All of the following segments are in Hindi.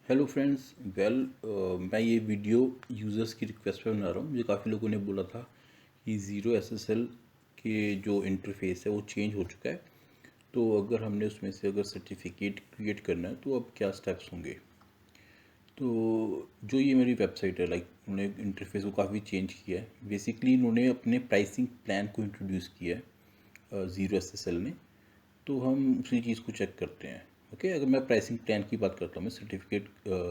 Hello friends. मैं ये वीडियो यूज़र्स की रिक्वेस्ट पे बना रहा हूँ। मुझे काफ़ी लोगों ने बोला था कि ज़ीरो एसएसएल के जो इंटरफेस है वो चेंज हो चुका है, तो अगर हमने उसमें से अगर सर्टिफिकेट क्रिएट करना है तो अब क्या स्टेप्स होंगे। तो जो ये मेरी वेबसाइट है, उन्होंने इंटरफेस को काफ़ी चेंज किया है। बेसिकली इन्होंने अपने प्राइसिंग प्लान को इंट्रोड्यूस किया है ज़ीरो एसएसएल ने। तो हम उसी चीज़ को चेक करते हैं। ओके, अगर मैं प्राइसिंग प्लान की बात करता हूँ, मैं सर्टिफिकेट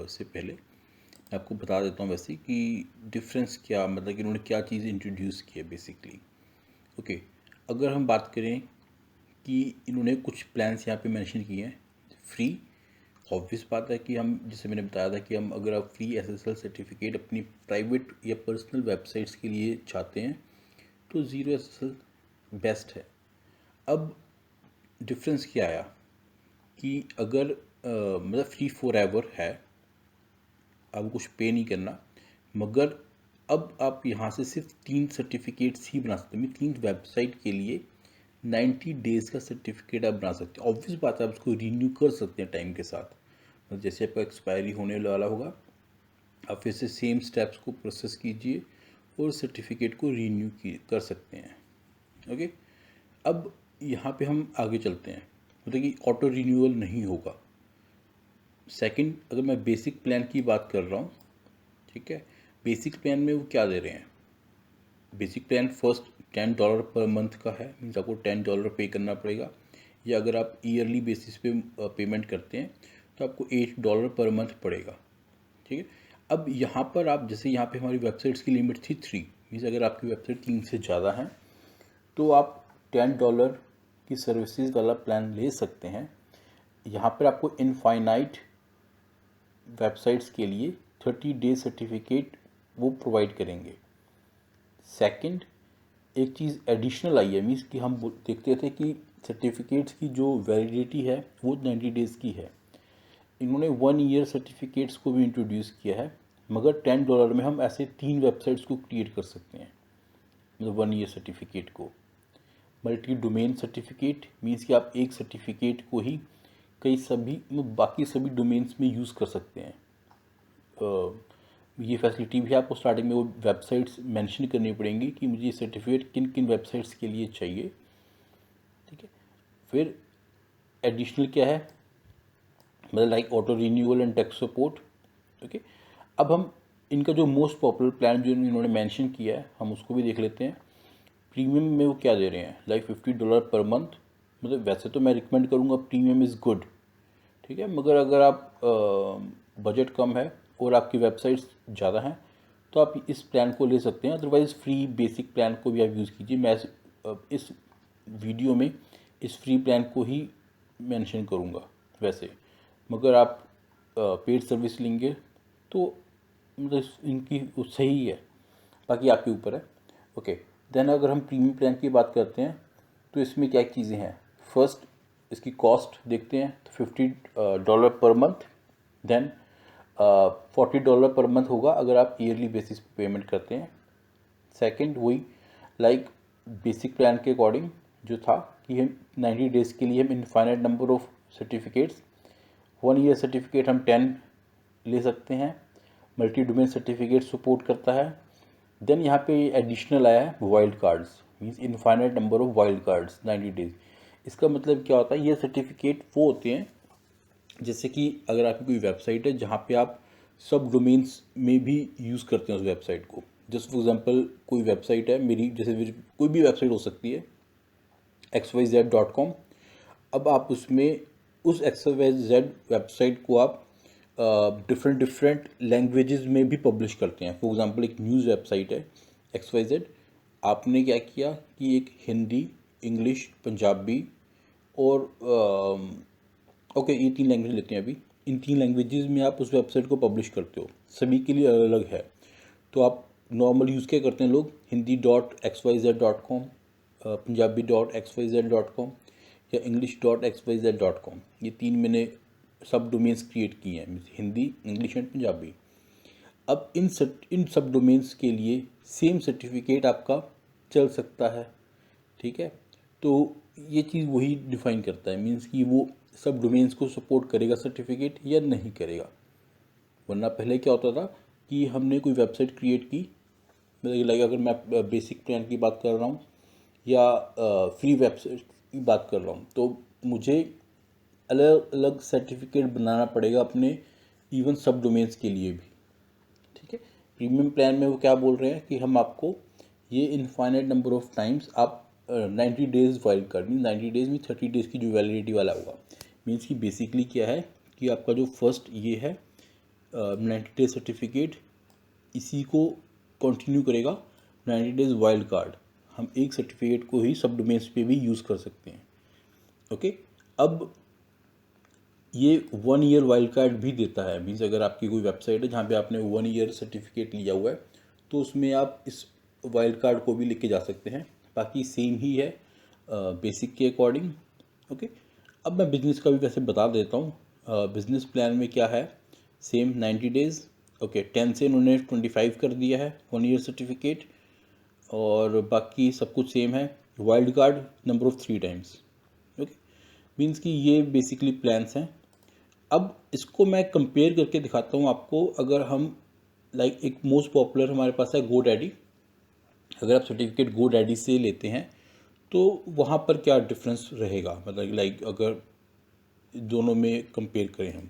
से पहले मैं आपको बता देता हूँ वैसे कि डिफरेंस क्या, मतलब कि इन्होंने क्या चीज़ इंट्रोड्यूस की है बेसिकली। ओके, अगर हम बात करें कि इन्होंने कुछ प्लान्स यहाँ पे मेंशन किए हैं। फ्री, ऑब्वियस बात है कि हम, जैसे मैंने बताया था कि हम अगर आप फ्री एसएसएल सर्टिफिकेट अपनी प्राइवेट या पर्सनल वेबसाइट्स के लिए चाहते हैं तो ज़ीरो एसएसएल बेस्ट है। अब डिफरेंस क्या आया कि अगर मतलब फ्री फॉर एवर है, आपको कुछ पे नहीं करना, मगर अब आप यहाँ से सिर्फ 3 सर्टिफिकेट्स ही बना सकते हैं। 3 वेबसाइट के लिए 90 डेज़ का सर्टिफिकेट आप बना सकते हैं। ऑब्वियस बात है, आप उसको रीन्यू कर सकते हैं टाइम के साथ। तो जैसे आपका एक्सपायरी होने वाला होगा, आप फिर से सेम स्टेप्स को प्रोसेस कीजिए और सर्टिफिकेट को रीन्यू कर सकते हैं। ओके, अब यहाँ पे हम आगे चलते हैं। मतलब कि ऑटो रीन्यूअल नहीं होगा। सेकंड, अगर मैं बेसिक प्लान की बात कर रहा हूँ, ठीक है, बेसिक प्लान में वो क्या दे रहे हैं। Basic plan first $10 per month का है, मीन्स आपको $10 पे करना पड़ेगा। या अगर आप ईयरली बेसिस पे पेमेंट करते हैं तो आपको $8 पर मंथ पड़ेगा। ठीक है, अब यहाँ पर आप, जैसे यहाँ पे हमारी वेबसाइट्स की लिमिट थी 3, मीन्स अगर आपकी वेबसाइट 3 से ज़्यादा है तो आप $10 की सर्विसेज वाला प्लान ले सकते हैं। यहाँ पर आपको इनफाइनाइट वेबसाइट्स के लिए 30 डे सर्टिफिकेट वो प्रोवाइड करेंगे। सेकंड, एक चीज़ एडिशनल आई है, मीन्स कि हम देखते थे कि सर्टिफिकेट्स की जो वैलिडिटी है वो 90 डेज़ की है। इन्होंने 1 ईयर सर्टिफिकेट्स को भी इंट्रोड्यूस किया है, मगर $10 में हम ऐसे 3 वेबसाइट्स को क्रिएट कर सकते हैं, मतलब 1 ईयर सर्टिफिकेट को। मल्टी डोमेन सर्टिफिकेट मीन्स कि आप एक सर्टिफिकेट को ही बाकी सभी डोमेन्स में यूज़ कर सकते हैं। ये फैसिलिटी भी आपको स्टार्टिंग में वो वेबसाइट्स मेंशन करनी पड़ेंगी कि मुझे ये सर्टिफिकेट किन किन वेबसाइट्स के लिए चाहिए। ठीक है, फिर एडिशनल क्या है, मतलब like auto renewal and tech support. Okay, अब हम इनका जो मोस्ट पॉपुलर प्लान जो इन्होंने मेंशन किया है हम उसको भी देख लेते हैं। प्रीमियम में वो क्या दे रहे हैं, लाइक $50 पर मंथ। मतलब वैसे तो मैं रिकमेंड करूँगा प्रीमियम इज़ गुड, ठीक है, मगर अगर आप बजट कम है और आपकी वेबसाइट्स ज़्यादा हैं तो आप इस प्लान को ले सकते हैं। अदरवाइज़ फ्री बेसिक प्लान को भी आप यूज़ कीजिए। मैं इस वीडियो में इस फ्री प्लान को ही मेंशन करूँगा वैसे, मगर आप पेड सर्विस लेंगे तो मतलब इनकी सही है, बाकी आपके ऊपर है। ओके, देन अगर हम प्रीमियम प्लान की बात करते हैं तो इसमें क्या चीज़ें हैं। फर्स्ट, इसकी कॉस्ट देखते हैं तो $50 per month. Then $40 per month होगा अगर आप ईयरली बेसिस पे पेमेंट करते हैं। सेकंड, वही लाइक बेसिक प्लान के अकॉर्डिंग जो था कि हम 90 डेज़ के लिए हम infinite number of certificates, 1 year certificate हम 10 ले सकते हैं। मल्टी डोमेन सर्टिफिकेट सपोर्ट करता है। देन यहाँ पे एडिशनल आया है wild cards, means infinite number of wild cards 90 days. इसका मतलब क्या होता है, ये सर्टिफिकेट वो होते हैं जैसे कि अगर आपकी कोई वेबसाइट है जहाँ पे आप सब डोमेन्स में भी यूज़ करते हैं उस वेबसाइट को। जस्ट फॉर एग्जांपल कोई वेबसाइट है मेरी, जैसे कोई भी वेबसाइट हो सकती है xyz.com। अब आप उसमें उस xyz वेबसाइट को आप डिफरेंट डिफरेंट लैंग्वेजेस में भी पब्लिश करते हैं। फॉर एग्जांपल एक न्यूज़ वेबसाइट है XYZ, आपने क्या किया कि एक हिंदी, इंग्लिश, पंजाबी और ओके, ये 3 लैंग्वेज लेते हैं अभी। इन 3 लैंग्वेजेस में आप उस वेबसाइट को पब्लिश करते हो, सभी के लिए अलग अलग है। तो आप नॉर्मल यूज़ क्या करते हैं लोग, hindi.xyz.com, punjabi.xyz.com या english.xyz.com, ये 3 मैंने सब डोमेन्स क्रिएट किए हैं, हिंदी, इंग्लिश एंड पंजाबी। अब इन सब डोमेन्स के लिए सेम सर्टिफिकेट आपका चल सकता है। ठीक है, तो ये चीज़ वही डिफाइन करता है, मीन्स कि वो सब डोमेन्स को सपोर्ट करेगा सर्टिफिकेट या नहीं करेगा। वरना पहले क्या होता था कि हमने कोई वेबसाइट क्रिएट की, मतलब लाइक अगर मैं बेसिक प्लान की बात कर रहा हूँ या फ्री वेबसाइट की बात कर रहा हूँ, तो मुझे अलग अलग सर्टिफिकेट बनाना पड़ेगा अपने इवन सब डोमेन्स के लिए भी। ठीक है, प्रीमियम प्लान में वो क्या बोल रहे हैं कि हम आपको ये इनफाइनाइट नंबर ऑफ टाइम्स आप 90 days wild card, mean 90 days में 30 डेज की जो वैलिडिटी वाला होगा। मीन्स कि बेसिकली क्या है कि आपका जो फर्स्ट ये है 90 डेज सर्टिफिकेट, इसी को कंटिन्यू करेगा 90 डेज वाइल्ड कार्ड। हम एक सर्टिफिकेट को ही सब डोमेन्स पे भी यूज़ कर सकते हैं। ओके, अब ये 1 ईयर वाइल्ड कार्ड भी देता है। मीन्स अगर आपकी कोई वेबसाइट है जहाँ पे आपने 1 ईयर सर्टिफिकेट लिया हुआ है, तो उसमें आप इस वाइल्ड कार्ड को भी लेके जा सकते हैं। बाकी सेम ही है बेसिक के अकॉर्डिंग। ओके, अब मैं बिजनेस का भी वैसे बता देता हूँ। बिजनेस प्लान में क्या है, सेम 90 डेज़। ओके, 10 से उन्होंने 25 कर दिया है 1 ईयर सर्टिफिकेट, और बाकी सब कुछ सेम है। Wild card number of 3 times. Okay, means कि ये बेसिकली प्लान्स हैं। अब इसको मैं कंपेयर करके दिखाता हूँ आपको। अगर हम लाइक एक मोस्ट पॉपुलर हमारे पास है GoDaddy, अगर आप सर्टिफिकेट GoDaddy से लेते हैं तो वहाँ पर क्या डिफरेंस रहेगा, मतलब लाइक अगर दोनों में कंपेयर करें हम।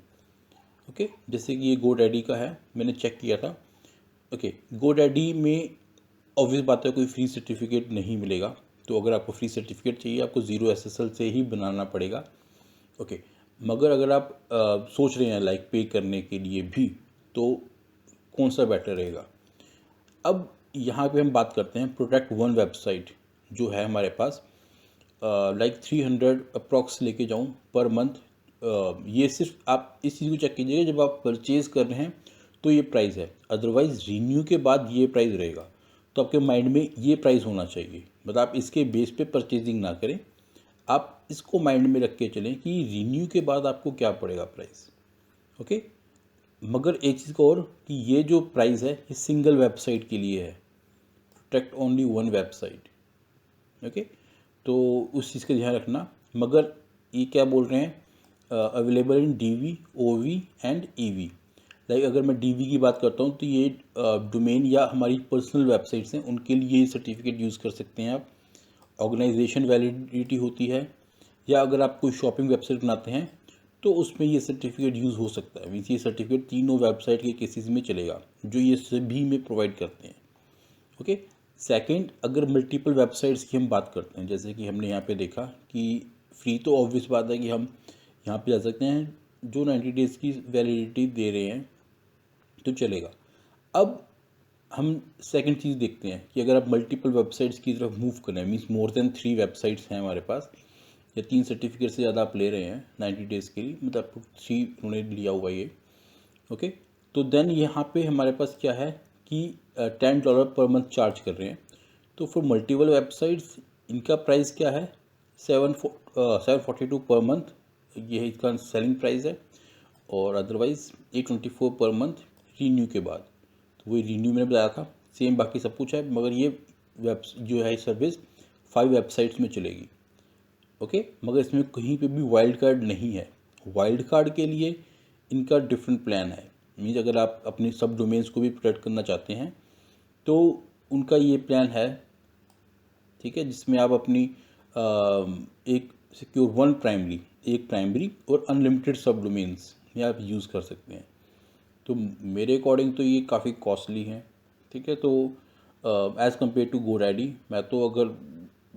ओके, जैसे कि ये GoDaddy का है, मैंने चेक किया था। ओके, GoDaddy में ऑब्वियस बात है कोई फ्री सर्टिफिकेट नहीं मिलेगा, तो अगर आपको फ्री सर्टिफिकेट चाहिए आपको 0 SSL से ही बनाना पड़ेगा। ओके, मगर अगर आप सोच रहे हैं लाइक पे करने के लिए भी, तो कौन सा बेटर रहेगा। अब यहाँ पे हम बात करते हैं प्रोटेक्ट वन वेबसाइट जो है हमारे पास, लाइक 300 अप्रॉक्स लेके जाऊँ पर मंथ। ये सिर्फ आप इस चीज़ को चेक कीजिएगा जब आप परचेज़ कर रहे हैं तो ये प्राइस है, अदरवाइज़ रीन्यू के बाद ये प्राइस रहेगा। तो आपके माइंड में ये प्राइस होना चाहिए, मतलब आप इसके बेस पे परचेजिंग ना करें, आप इसको माइंड में रख के चलें कि रीन्यू के बाद आपको क्या पड़ेगा प्राइस। ओके, मगर एक चीज़ को और कि ये जो प्राइस है ये सिंगल वेबसाइट के लिए है, protect only one website. Okay, तो उस चीज़ का ध्यान रखना। मगर ये क्या बोल रहे हैं, available in DV, OV and EV। Like अगर मैं DV की बात करता हूँ तो ये डोमेन या हमारी पर्सनल वेबसाइट्स हैं उनके लिए ये सर्टिफिकेट यूज़ कर सकते हैं आप। ऑर्गेनाइजेशन वैलिडिटी होती है, या अगर आप कोई शॉपिंग वेबसाइट बनाते हैं तो उसमें ये सर्टिफिकेट यूज़ हो सकता है। मीन्स ये सर्टिफिकेट तीनों वेबसाइट के केसेस में चलेगा जो ये सभी में प्रोवाइड करते हैं। ओके, सेकंड, अगर मल्टीपल वेबसाइट्स की हम बात करते हैं, जैसे कि हमने यहाँ पे देखा कि फ्री तो ऑब्वियस बात है कि हम यहाँ पे जा सकते हैं, जो 90 डेज़ की वैलिडिटी दे रहे हैं तो चलेगा। अब हम सेकंड चीज़ देखते हैं कि अगर आप मल्टीपल वेबसाइट्स की तरफ मूव करें, मीन्स मोर देन 3 वेबसाइट्स हैं हमारे पास, या 3 सर्टिफिकेट से ज़्यादा आप ले रहे हैं 90 डेज़ के लिए, मतलब आपको 3 उन्होंने लिया हुआ ये। ओके, तो देन यहाँ पे हमारे पास क्या है कि $10 पर मंथ चार्ज कर रहे हैं। तो फॉर मल्टीपल वेबसाइट्स इनका प्राइस क्या है, 742 पर मंथ, ये इसका सेलिंग प्राइस है। और अदरवाइज़ 824 पर मंथ रीन्यू के बाद। तो वही रीन्यू मैंने बताया था, सेम बाकी सब कुछ है, मगर ये वेब जो है सर्विस 5 वेबसाइट्स में चलेगी। ओके, मगर इसमें कहीं पे भी वाइल्ड कार्ड नहीं है। वाइल्ड कार्ड के लिए इनका डिफरेंट प्लान है। मीन्स अगर आप अपने सब डोमेन्स को भी प्रोटेक्ट करना चाहते हैं तो उनका ये प्लान है, ठीक है, जिसमें आप अपनी एक सिक्योर एक प्राइमरी और अनलिमिटेड सब डोमेन्स में आप यूज़ कर सकते हैं। तो मेरे अकॉर्डिंग तो ये काफ़ी कॉस्टली है। ठीक है, तो एज़ कम्पेयर टू GoDaddy मैं तो अगर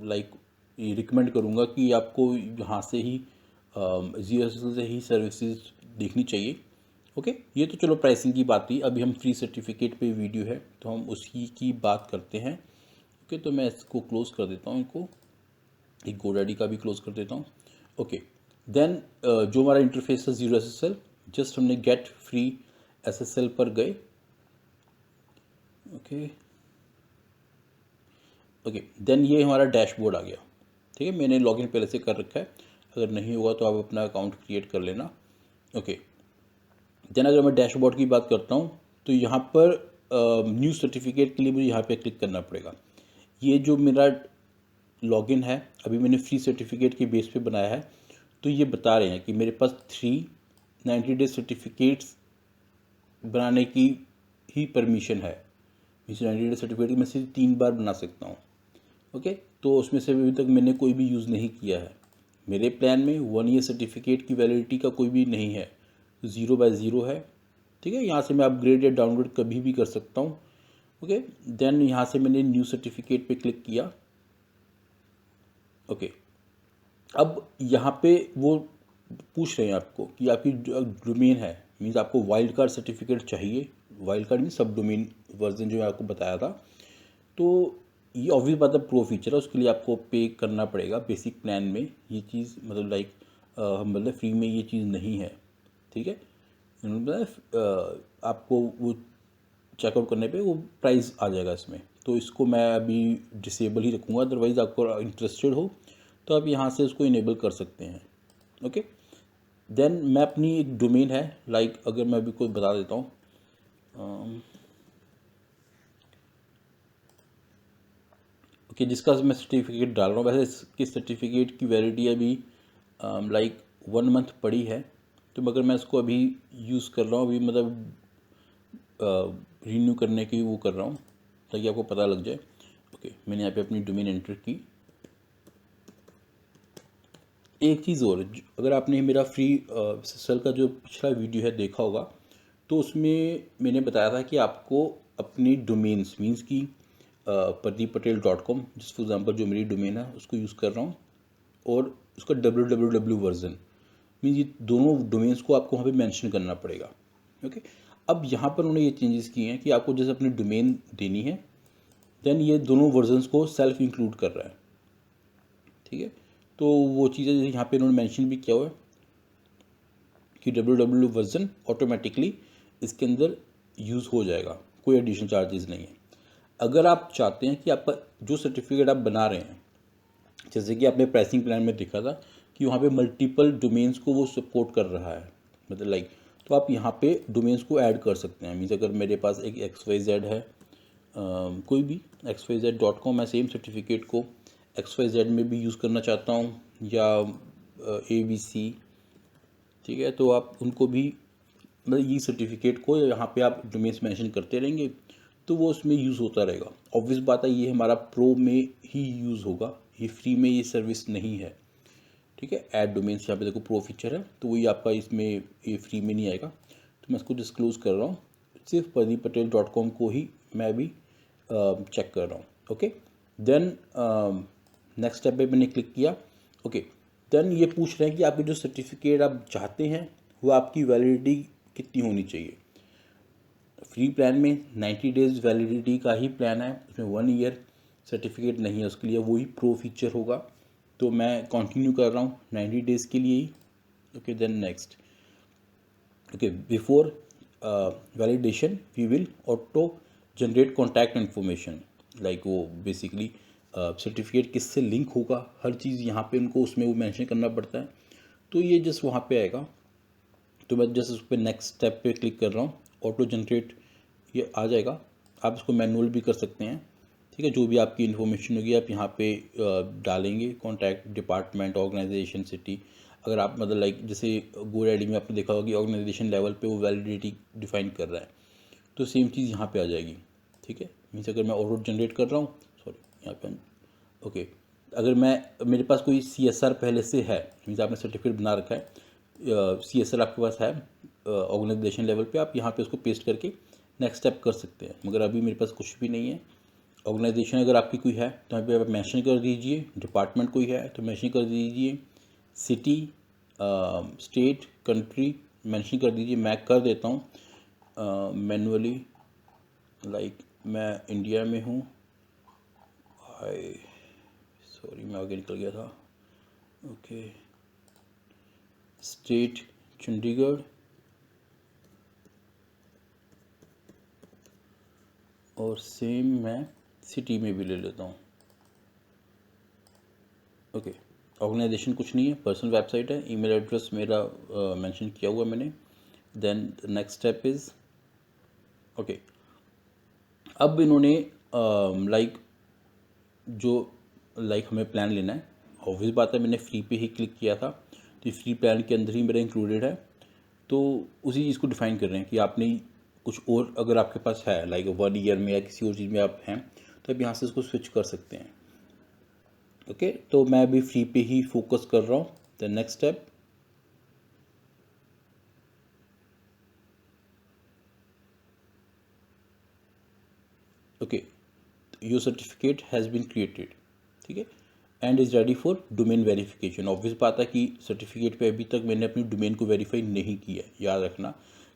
लाइक ये रिकमेंड करूँगा कि आपको यहाँ से ही GSL से ही सर्विसेज देखनी चाहिए। ओके, ये तो चलो प्राइसिंग की बात थी। अभी हम फ्री सर्टिफिकेट पे वीडियो है तो हम उसी की बात करते हैं। ओके, तो मैं इसको क्लोज़ कर देता हूँ, इनको एक GoDaddy का भी क्लोज़ कर देता हूँ। ओके, देन जो हमारा इंटरफेस है 0 SSL, जस्ट हमने गेट फ्री SSL पर गए। ओके ओके, देन ये हमारा डैशबोर्ड आ गया। ठीक है, मैंने लॉगिन पहले से कर रखा है, अगर नहीं हुआ तो आप अपना अकाउंट क्रिएट कर लेना। ओके, देन अगर मैं डैशबोर्ड की बात करता हूँ तो यहाँ पर न्यू सर्टिफिकेट के लिए मुझे यहाँ पे क्लिक करना पड़ेगा। ये जो मेरा लॉगिन है अभी मैंने फ्री सर्टिफिकेट के बेस पे बनाया है, तो ये बता रहे हैं कि मेरे पास 3 90 डेज सर्टिफिकेट्स बनाने की ही परमिशन है। इस 90 डे सर्टिफिकेट मैं सिर्फ 3 बार बना सकता हूँ। ओके, तो उसमें से अभी तक मैंने कोई भी यूज़ नहीं किया है। मेरे प्लान में 1 ईयर सर्टिफिकेट की वैलिडिटी का कोई भी नहीं है, 0/0 है। ठीक है, यहाँ से मैं अपग्रेड या डाउनग्रेड कभी भी कर सकता हूँ। ओके, देन यहाँ से मैंने न्यू सर्टिफिकेट पे क्लिक किया। ओके, अब यहाँ पे वो पूछ रहे हैं आपको कि आपकी जो डोमेन है, मीन्स आपको वाइल्ड कार्ड सर्टिफिकेट चाहिए। वाइल्ड कार्ड मीन्स सब डोमेन वर्जन जो मैं आपको बताया था। तो ये ऑब्वियस बात है, प्रो फीचर है, उसके लिए आपको पे करना पड़ेगा। बेसिक प्लान में ये चीज़ मतलब लाइक मतलब फ्री में ये चीज़ नहीं है। ठीक है, मतलब आपको वो चेकआउट करने पे वो प्राइस आ जाएगा इसमें। तो इसको मैं अभी डिसेबल ही रखूँगा, अदरवाइज़ आपको इंटरेस्टेड हो तो आप यहाँ से इसको इनेबल कर सकते हैं। ओके, देन मैं अपनी एक डोमेन है, लाइक अगर मैं अभी कोई बता देता हूँ, ओके, जिसका मैं सर्टिफिकेट डाल रहा हूँ। वैसे इसकी सर्टिफिकेट की वैलिडिटी अभी लाइक 1 मंथ पड़ी है। तो मगर मैं इसको अभी यूज़ कर रहा हूँ, अभी मतलब रीन्यू करने की वो कर रहा हूँ ताकि आपको पता लग जाए। ओके, मैंने यहाँ पे अपनी डोमेन एंटर की। एक चीज़ और, अगर आपने मेरा फ्री SSL का जो पिछला वीडियो है देखा होगा, तो उसमें मैंने बताया था कि आपको अपनी डोमेन्स मीन्स की pardeepatel.com, जिस फॉर एग्जांपल जो मेरी डोमेन है उसको यूज़ कर रहा हूँ, और उसका www वर्जन मीन्स ये दोनों डोमेन्स को आपको वहाँ पे मेंशन करना पड़ेगा। ओके, अब यहाँ पर उन्होंने ये चेंजेस किए हैं कि आपको जैसे अपनी डोमेन देनी है, देन ये दोनों वर्जन्स को सेल्फ इंक्लूड कर रहा है। ठीक है, तो वो चीज़ें यहाँ पे उन्होंने मेंशन भी किया हुआ है कि www वर्जन ऑटोमेटिकली इसके अंदर यूज़ हो जाएगा, कोई एडिशनल चार्जेस नहीं है। अगर आप चाहते हैं कि आपका जो सर्टिफिकेट आप बना रहे हैं, जैसे कि आपने प्राइसिंग प्लान में देखा था कि वहाँ पे मल्टीपल डोमेन्स को वो सपोर्ट कर रहा है, मतलब लाइक, तो आप यहाँ पे डोमेन्स को ऐड कर सकते हैं। मीन्स अगर मेरे पास एक XYZ है, कोई भी xyz.com, मैं सेम सर्टिफिकेट को XYZ में भी यूज़ करना चाहता हूँ, या ABC, ठीक है, तो आप उनको भी मतलब ये सर्टिफिकेट को यहाँ पे आप डोमेन्स मेंशन करते रहेंगे तो वो उसमें यूज़ होता रहेगा। ऑब्वियस बात है, ये हमारा प्रो में ही यूज़ होगा, ये फ्री में ये सर्विस नहीं है। ठीक है, ऐड डोमेन्स यहाँ पे देखो प्रो फीचर है, तो वही आपका इसमें ये फ्री में नहीं आएगा। तो मैं इसको डिस्क्लोज़ कर रहा हूँ, सिर्फ pardeepatel.com को ही मैं अभी चेक कर रहा हूँ। ओके, देन नेक्स्ट स्टेप पे मैंने क्लिक किया। ओके, देन ये पूछ रहे हैं कि आपके जो सर्टिफिकेट आप चाहते हैं वो आपकी वैलिडिटी कितनी होनी चाहिए। फ्री प्लान में 90 डेज़ वैलिडिटी का ही प्लान है, उसमें 1 ईयर सर्टिफिकेट नहीं है, उसके लिए वही प्रो फीचर होगा। तो मैं कंटिन्यू कर रहा हूँ 90 डेज़ के लिए ही। Okay, then next. Okay, before validation we will auto generate contact information, like वो बेसिकली सर्टिफिकेट किससे लिंक होगा, हर चीज़ यहाँ पे उनको उसमें वो मेंशन करना पड़ता है। तो ये जस्ट वहाँ पे आएगा, तो मैं जस्ट उस पर नेक्स्ट स्टेप पे क्लिक कर रहा हूँ, ऑटो जनरेट ये आ जाएगा। आप इसको मैनुअल भी कर सकते हैं। ठीक है, जो भी आपकी इन्फॉर्मेशन होगी आप यहाँ पे डालेंगे, कॉन्टैक्ट, डिपार्टमेंट, ऑर्गेनाइजेशन, सिटी। अगर आप मतलब लाइक जैसे GoDaddy में आपने देखा होगा कि ऑर्गेनाइजेशन लेवल पे वो वैलिडिटी डिफाइन कर रहा है, तो सेम चीज़ यहाँ पे आ जाएगी। ठीक है, मीन्स अगर मैं ऑटो जनरेट कर रहा हूँ, सॉरी यहाँ पे, ओके, अगर मैं मेरे पास कोई CSR पहले से है, मीन्स आपने सर्टिफिकेट बना रखा है, CSR आपके पास है ऑर्गेनाइजेशन लेवल पे, आप यहाँ पे उसको पेस्ट करके नेक्स्ट स्टेप कर सकते हैं। मगर अभी मेरे पास कुछ भी नहीं है। ऑर्गेनाइजेशन अगर आपकी कोई है तो यहाँ पे आप मेंशन कर दीजिए, डिपार्टमेंट कोई है तो मेंशन कर दीजिए, सिटी, स्टेट, कंट्री मेंशन कर दीजिए। मैं कर देता हूँ मैनुअली, लाइक मैं इंडिया में हूँ, सॉरी मैं आगे निकल गया था। ओके, स्टेट चंडीगढ़, और सेम मैं सिटी में भी ले लेता हूँ। ओके, ऑर्गेनाइजेशन कुछ नहीं है, पर्सनल वेबसाइट है, ईमेल एड्रेस मेरा मेंशन किया हुआ मैंने। Then next step is okay, अब इन्होंने लाइक जो लाइक हमें प्लान लेना है, ऑब्वियस बात है मैंने फ्री पे ही क्लिक किया था, तो फ्री प्लान के अंदर ही मेरा इंक्लूडेड है। तो उसी चीज़ को डिफाइन कर रहे हैं कि आपने कुछ और अगर आपके पास है लाइक 1 ईयर में या किसी और चीज़ में आप हैं तो आप यहाँ से इसको स्विच कर सकते हैं। ओके, तो मैं अभी फ्री पे ही फोकस कर रहा हूँ। The next step, okay, your certificate has been created, ठीक है, and is ready for domain verification. Obvious बात है कि सर्टिफिकेट पे अभी तक मैंने अपनी डोमेन को वेरीफाई नहीं किया है। याद रखना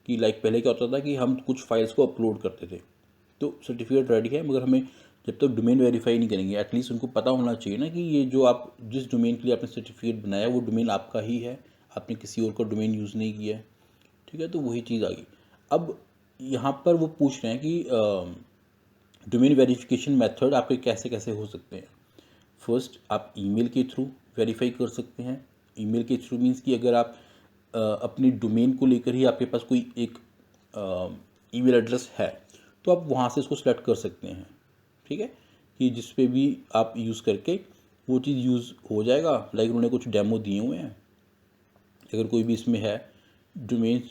कि लाइक पहले क्या होता था कि हम कुछ फाइल्स को अपलोड करते थे, तो सर्टिफिकेट रेडी है, मगर हमें जब तक डोमेन वेरीफाई नहीं करेंगे, एटलीस्ट उनको पता होना चाहिए ना कि ये जो आप जिस डोमेन के लिए आपने सर्टिफिकेट बनाया वो डोमेन आपका ही है, आपने किसी और का डोमेन यूज़ नहीं किया है, ठीक है। तो वही चीज़ आ गई। अब यहाँ पर वो पूछ रहे हैं कि डोमेन वेरिफिकेशन मेथड आपके कैसे कैसे हो सकते हैं। फर्स्ट, आप ईमेल के थ्रू वेरीफाई कर सकते हैं। ईमेल के थ्रू मीन्स कि अगर आप अपनी डोमेन को लेकर ही आपके पास कोई एक ईमेल एड्रेस है तो आप वहाँ से इसको सेलेक्ट कर सकते हैं, ठीक है, कि जिस पे भी आप यूज़ करके वो चीज़ यूज़ हो जाएगा। लाइक उन्होंने कुछ डेमो दिए हुए हैं, अगर कोई भी इसमें है डोमेन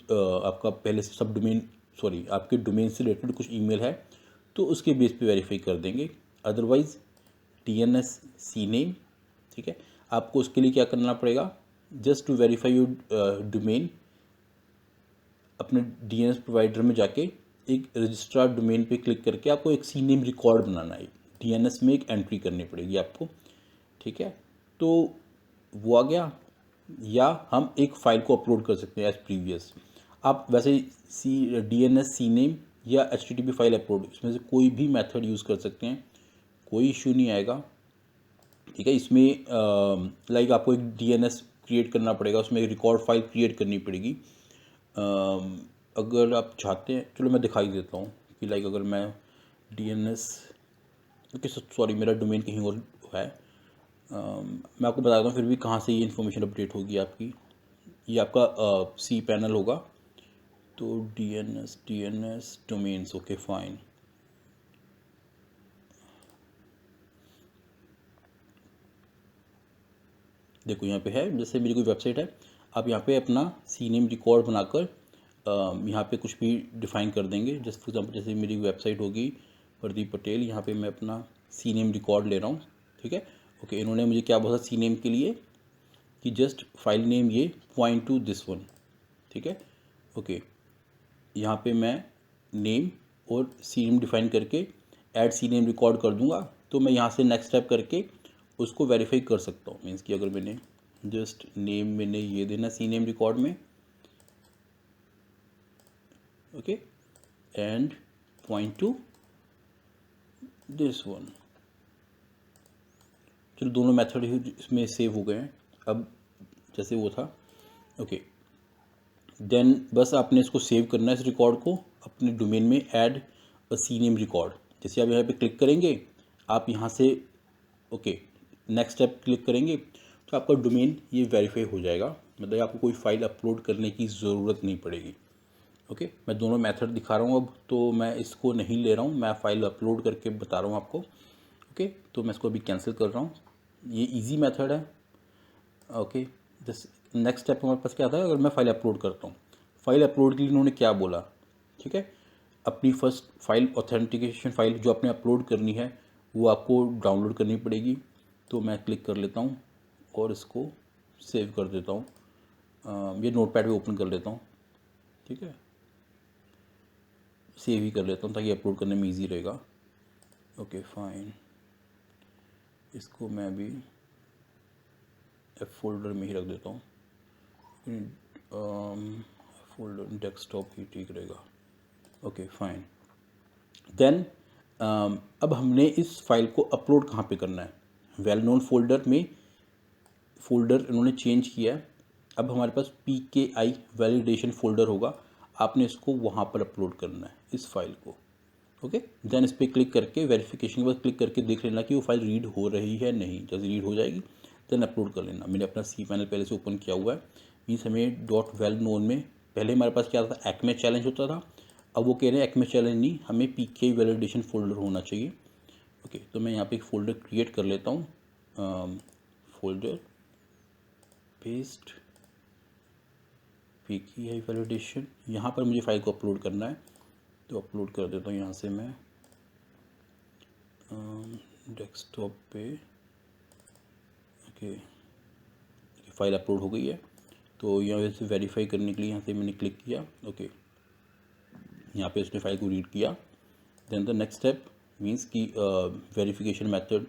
आपका पहले से सब डोमेन सॉरी आपके डोमेन से रिलेटेड कुछ ईमेल है तो उसके बेस पे वेरीफाई कर देंगे। अदरवाइज़ DNS CNAME, ठीक है, आपको उसके लिए क्या करना पड़ेगा, just to verify your domain अपने DNS प्रोवाइडर में जाके एक रजिस्ट्रार डोमेन पे क्लिक करके आपको एक CNAME रिकॉर्ड बनाना है, DNS में एक एंट्री करनी पड़ेगी आपको, ठीक है। तो वो आ गया। या हम एक फ़ाइल को अपलोड कर सकते हैं एज प्रीवियस। आप वैसे DNS CNAME या HTTP फाइल अपलोड, इसमें से कोई भी मेथड यूज़ कर सकते हैं, कोई इशू नहीं आएगा, ठीक है। इसमें लाइक आपको एक DNS क्रिएट करना पड़ेगा, उसमें एक रिकॉर्ड फाइल क्रिएट करनी पड़ेगी। अगर आप चाहते हैं, चलो मैं दिखाई देता हूँ कि लाइक अगर मैं DNS, ओके सॉरी मेरा डोमेन कहीं और है, मैं आपको बताता हूँ फिर भी कहाँ से ये इन्फॉर्मेशन अपडेट होगी आपकी। ये आपका cPanel होगा, तो DNS डोमेन्स, ओके फाइन। देखो यहाँ पे है, जैसे मेरी कोई वेबसाइट है, आप यहाँ पे अपना CNAME रिकॉर्ड बनाकर यहाँ पे कुछ भी डिफ़ाइन कर देंगे। जैसे फॉर एग्जांपल जैसे मेरी वेबसाइट होगी प्रदीप पटेल, यहाँ पे मैं अपना CNAME रिकॉर्ड ले रहा हूँ, ठीक है। ओके, इन्होंने मुझे क्या बोला CNAME के लिए कि जस्ट फाइल नेम ये पॉइंट टू दिस वन, ठीक है। ओके, यहाँ पे मैं नेम और CNAME डिफ़ाइन करके ऐड CNAME रिकॉर्ड कर दूँगा, तो मैं यहाँ से नेक्स्ट स्टेप करके उसको वेरीफाई कर सकता हूँ। मीन्स कि अगर मैंने जस्ट नेम मैंने ये देना CNAME रिकॉर्ड में, okay, and point two this one. चलो दोनों मेथड ही इसमें सेव हो गए हैं अब जैसे वो था, ओके। देन बस आपने इसको सेव करना है, इस रिकॉर्ड को अपने डोमेन में ऐड अ CNAME रिकॉर्ड। जैसे आप यहाँ पे क्लिक करेंगे, आप यहाँ से ओके नेक्स्ट स्टेप क्लिक करेंगे तो आपका डोमेन ये वेरीफाई हो जाएगा, मतलब आपको कोई फाइल अपलोड करने की ज़रूरत नहीं पड़ेगी। ओके, मैं दोनों मेथड दिखा रहा हूँ अब, तो मैं इसको नहीं ले रहा हूँ, मैं फ़ाइल अपलोड करके बता रहा हूँ आपको। ओके, तो मैं इसको अभी कैंसिल कर रहा हूँ, ये इजी मेथड है। ओके, जस नेक्स्ट स्टेप हमारे पास क्या था, अगर मैं फ़ाइल अपलोड करता हूँ, फ़ाइल अपलोड के लिए उन्होंने क्या बोला, ठीक है, अपनी फर्स्ट फाइल ऑथेंटिकेशन फाइल जो आपने अपलोड करनी है वो आपको डाउनलोड करनी पड़ेगी। तो मैं क्लिक कर लेता हूँ और इसको सेव कर देता हूँ, ये नोटपैड पे ओपन कर लेता हूँ, ठीक है, सेव ही कर लेता हूँ ताकि अपलोड करने में इजी रहेगा। ओके फाइन, इसको मैं अभी फोल्डर में ही रख देता हूँ, फोल्डर डेस्कटॉप ही ठीक रहेगा। ओके फाइन, देन अब हमने इस फाइल को अपलोड कहाँ पे करना है, वेल नोन फोल्डर में, फोल्डर इन्होंने चेंज किया है, अब हमारे पास PKI वैलिडेशन फोल्डर होगा, आपने इसको वहाँ पर अपलोड करना है इस फाइल को। ओके, देन इस पर क्लिक करके वेरिफिकेशन के बाद क्लिक करके देख लेना कि वो फाइल रीड हो रही है नहीं, जैसे रीड हो जाएगी देन अपलोड कर लेना। मैंने अपना cPanel पहले से ओपन किया हुआ है, मीन्स हमें .well-known में पहले हमारे पास क्या था, एक्मे चैलेंज होता था, अब वो कह रहे हैं एक्मे चैलेंज नहीं, हमें PKI वैलिडेशन फोल्डर होना चाहिए। ओके, तो मैं यहाँ पे एक फ़ोल्डर क्रिएट कर लेता हूँ, फोल्डर पेस्ट PKI वैलिडेशन, यहाँ पर मुझे फाइल को अपलोड करना है। तो अपलोड कर देता हूँ यहाँ से मैं डेस्कटॉप पे। ओके, फाइल अपलोड हो गई है। तो यहाँ से वेरीफाई करने के लिए यहाँ से मैंने क्लिक किया। ओके, यहाँ पे उसने फाइल को रीड किया। Then the next step means कि वेरिफिकेशन मेथड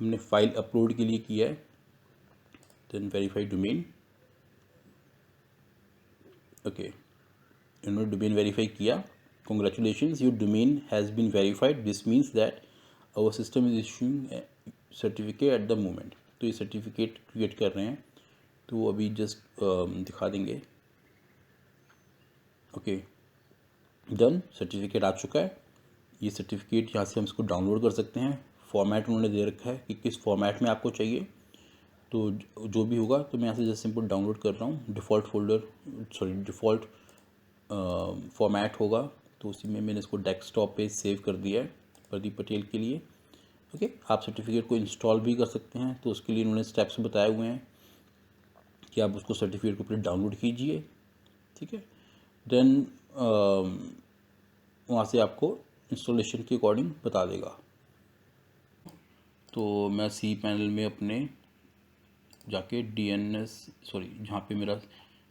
हमने फाइल अपलोड के लिए किया है। Then verify domain. ओके, इन्होंने डोमेन वेरीफाई किया। Congratulations, your domain has been verified, this means that our system is issuing certificate at the moment. तो ये सर्टिफिकेट क्रिएट कर रहे हैं, तो वो अभी जस्ट दिखा देंगे। ओके, डन, सर्टिफिकेट आ चुका है। ये सर्टिफिकेट यहाँ से हम इसको डाउनलोड कर सकते हैं। फॉर्मेट उन्होंने दे रखा है कि किस फॉर्मेट में आपको चाहिए, तो जो भी होगा। तो मैं यहाँ से जस्ट सिंपल डाउनलोड कर रहा हूँ। डिफ़ॉल्ट फोल्डर डिफ़ॉल्ट फॉर्मेट होगा, तो उसी में मैंने इसको डेस्कटॉप पे सेव कर दिया है प्रदीप पटेल के लिए। ओके, आप सर्टिफिकेट को इंस्टॉल भी कर सकते हैं, तो उसके लिए उन्होंने स्टेप्स बताए हुए हैं कि आप उसको सर्टिफिकेट को पहले डाउनलोड कीजिए। ठीक है, देन वहाँ से आपको इंस्टॉलेशन के अकॉर्डिंग बता देगा। तो मैं सी पैनल में अपने जाके जहाँ पे मेरा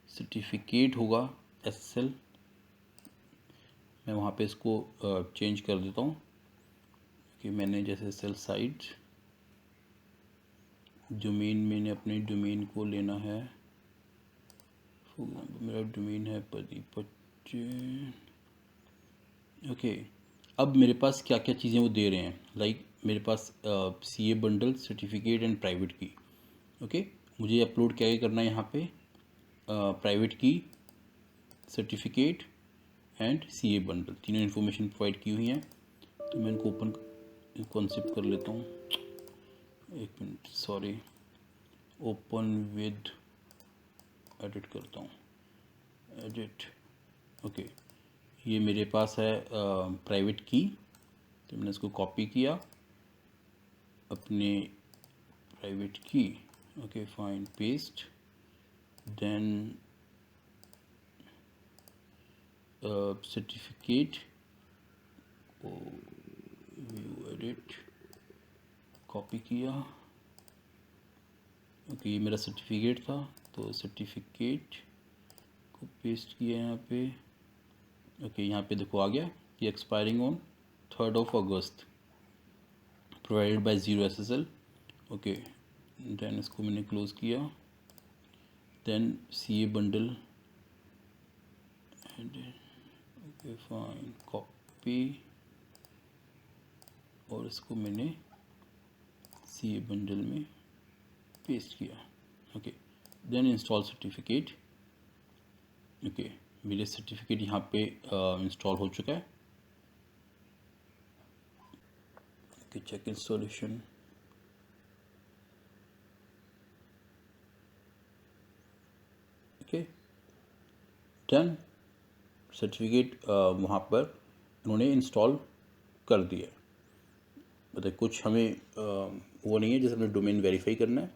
सर्टिफिकेट होगा SSL, मैं वहाँ पे इसको चेंज कर देता हूँ कि मैंने जैसे SSL साइट डोमेन, मैंने अपने डोमेन को लेना है। फॉर एग्जाम्पल मेरा डोमेन है प्रदीप पटेल। ओके, अब मेरे पास क्या क्या चीज़ें वो दे रहे हैं, लाइक मेरे पास CA bundle, certificate and private key. Okay, मुझे अपलोड क्या करना है यहाँ पे, प्राइवेट की, सर्टिफिकेट एंड CA बंडल, तीनों इन्फॉर्मेशन प्रोवाइड की हुई हैं। तो मैं इनको ओपन कॉन्सेप्ट कर लेता हूँ। एक minute, sorry, open with, edit करता हूँ, एडिट। ओके, ये मेरे पास है प्राइवेट की, तो मैंने इसको कॉपी किया अपने private key. Okay fine, paste, then certificate को व्यू एडिट, कॉपी किया। ओके, ये मेरा सर्टिफिकेट था, तो सर्टिफिकेट को पेस्ट किया यहाँ पे। ओके, यहाँ पे देखो आ गया कि expiring on 3rd August, provided by 0 SSL। Okay, then इसको मैंने क्लोज किया। Then CA bundle, okay fine, copy, और इसको मैंने CA बंडल में पेस्ट किया। Okay, then install certificate. Okay, मेरे सर्टिफिकेट यहाँ पे इंस्टॉल हो चुका है। Okay, check installation. Okay, done, certificate वहाँ पर उन्होंने इंस्टॉल कर दिया। मतलब कुछ हमें वो नहीं है, जैसे हमें डोमेन वेरीफाई करना है,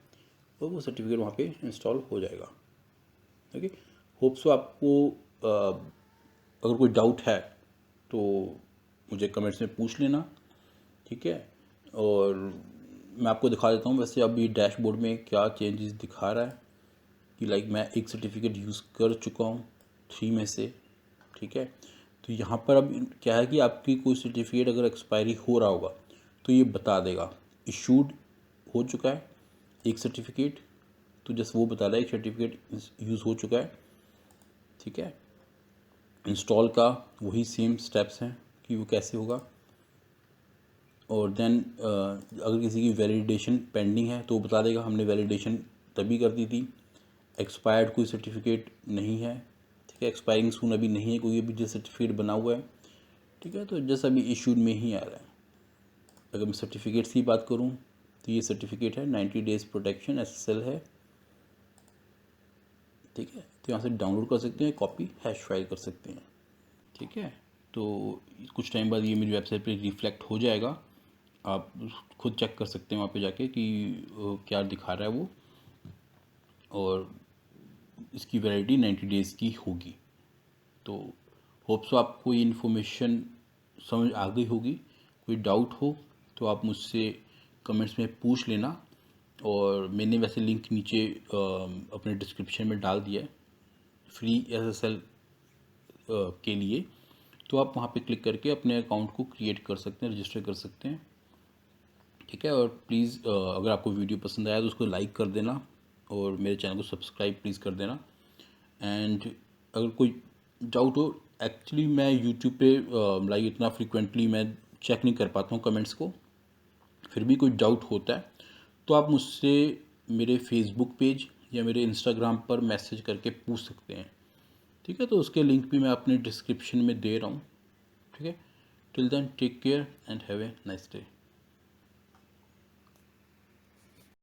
तो वो सर्टिफिकेट वहाँ पे इंस्टॉल हो जाएगा। ओके, होप सो आपको अगर कोई डाउट है तो मुझे कमेंट्स में पूछ लेना। ठीक है, और मैं आपको दिखा देता हूँ वैसे अभी डैशबोर्ड में क्या चेंजेस दिखा रहा है कि लाइक मैं एक सर्टिफिकेट यूज़ कर चुका हूँ 3 में से। ठीक है, तो यहाँ पर अब क्या है कि आपकी कोई सर्टिफिकेट अगर एक्सपायरी हो रहा होगा तो ये बता देगा इशूड हो चुका है एक सर्टिफिकेट, तो जस्ट वो बता रहा है एक सर्टिफिकेट यूज़ हो चुका है। ठीक है, इंस्टॉल का वही सेम स्टेप्स हैं कि वो कैसे होगा। और देन अगर किसी की वैलिडेशन पेंडिंग है तो वो बता देगा हमने वैलिडेशन तभी कर दी थी, एक्सपायर्ड कोई सर्टिफिकेट नहीं है। ठीक है, एक्सपायरिंग सून अभी नहीं है कोई, अभी जो सर्टिफिकेट बना हुआ है। ठीक है, तो जस्ट अभी इशूड में ही आ रहा है। अगर मैं सर्टिफिकेट्स की बात करूं तो ये सर्टिफिकेट है 90 डेज़ प्रोटेक्शन SSL है। ठीक है, तो यहाँ से डाउनलोड कर सकते हैं, कॉपी हैश फाइल कर सकते हैं। ठीक है, तो कुछ टाइम बाद ये मेरी वेबसाइट पे रिफ्लेक्ट हो जाएगा, आप खुद चेक कर सकते हैं वहाँ पे जाके कि क्या दिखा रहा है वो, और इसकी वैलिडिटी 90 डेज़ की होगी। तो होप सो आपको ये इन्फॉर्मेशन समझ आ गई होगी। कोई डाउट हो तो आप मुझसे कमेंट्स में पूछ लेना, और मैंने वैसे लिंक नीचे अपने डिस्क्रिप्शन में डाल दिया है फ्री SSL के लिए, तो आप वहाँ पे क्लिक करके अपने अकाउंट को क्रिएट कर सकते हैं, रजिस्टर कर सकते हैं। ठीक है, और प्लीज़ अगर आपको वीडियो पसंद आया तो उसको लाइक कर देना, और मेरे चैनल को सब्सक्राइब प्लीज़ कर देना। एंड अगर कोई डाउट हो, एक्चुअली मैं यूट्यूब पे लाइक इतना फ्रिक्वेंटली मैं चेक नहीं कर पाता हूँ कमेंट्स को, फिर भी कोई डाउट होता है तो आप मुझसे मेरे फेसबुक पेज या मेरे इंस्टाग्राम पर मैसेज करके पूछ सकते हैं। ठीक है, तो उसके लिंक भी मैं अपने डिस्क्रिप्शन में दे रहा हूँ। ठीक है, till then take care and have a nice day.